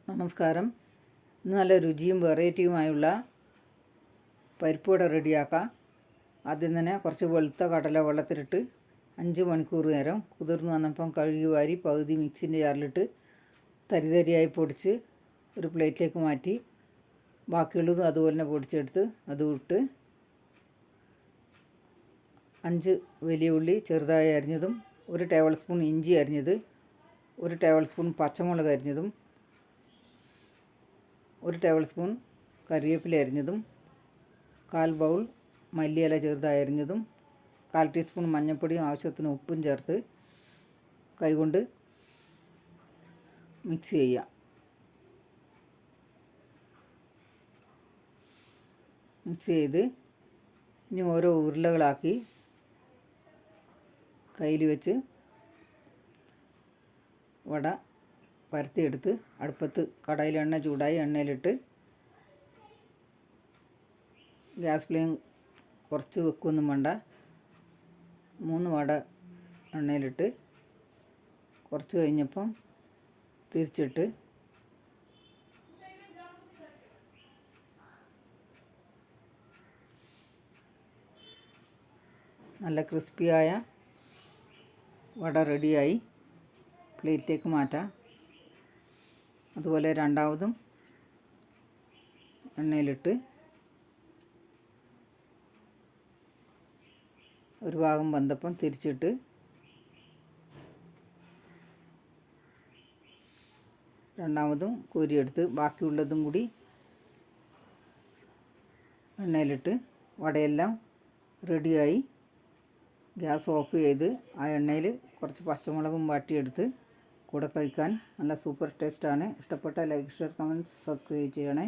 നമസ്കാരം. ഇന്ന് നല്ല രുചിയും വെറൈറ്റിയുമായുള്ള പരിപ്പുവട റെഡിയാക്കാം. ആദ്യം തന്നെ കുറച്ച് വെളുത്ത കടല വെള്ളത്തിലിട്ട് 5 മണിക്കൂർ നേരം കുതിർന്ന് വന്നപ്പം കഴുകി വാരി പകുതി മിക്സിൻ്റെ ജാറിലിട്ട് തരിതരിയായി പൊടിച്ച് ഒരു പ്ലേറ്റിലേക്ക് മാറ്റി ബാക്കിയുള്ളതും അതുപോലെ തന്നെ പൊടിച്ചെടുത്ത് അതും ഇട്ട് 5 വലിയ ഉള്ളി ചെറുതായി അരിഞ്ഞതും 1 ടേബിൾ സ്പൂൺ ഇഞ്ചി അരിഞ്ഞത് 1 ടേബിൾ സ്പൂൺ പച്ചമുളക് അരിഞ്ഞതും 1 ടേബിൾ സ്പൂൺ കറിവേപ്പില അരിഞ്ഞതും 1/4 ബൗൾ മല്ലിയില ചെറുതായി അരിഞ്ഞതും 1/4 ടീസ്പൂൺ മഞ്ഞൾപ്പൊടിയും ആവശ്യത്തിന് ഉപ്പും ചേർത്ത് കൈകൊണ്ട് മിക്സ് ചെയ്യാം. മിക്സ് ചെയ്ത് ഇനി ഓരോ ഉരുളകളാക്കി കയ്യിൽ വെച്ച് വട പരത്തിയെടുത്ത് അടുപ്പത്ത് കടായിൽ എണ്ണ ചൂടായി എണ്ണയിലിട്ട് ഗ്യാസ് ഫ്ലെയിം കുറച്ച് വെക്കൊന്നും വേണ്ട. 3 വട എണ്ണയിലിട്ട് കുറച്ച് കഴിഞ്ഞപ്പം തിരിച്ചിട്ട് നല്ല ക്രിസ്പിയായ വട റെഡിയായി പ്ലേറ്റിലേക്ക് മാറ്റാം. അതുപോലെ രണ്ടാമതും എണ്ണയിലിട്ട് ഒരു ഭാഗം വെന്തപ്പം തിരിച്ചിട്ട് രണ്ടാമതും കോരിയെടുത്ത് ബാക്കിയുള്ളതും കൂടി എണ്ണയിലിട്ട് വടയെല്ലാം റെഡിയായി ഗ്യാസ് ഓഫ് ചെയ്ത് ആ എണ്ണയിൽ കുറച്ച് പച്ചമുളകും വാട്ടിയെടുത്ത് കൂടെ കഴിക്കാൻ നല്ല സൂപ്പർ ടേസ്റ്റാണ്. ഇഷ്ടപ്പെട്ട ലൈക്ക്, ഷെയർ, കമൻറ്റ്സ്, സബ്സ്ക്രൈബ് ചെയ്യണേ.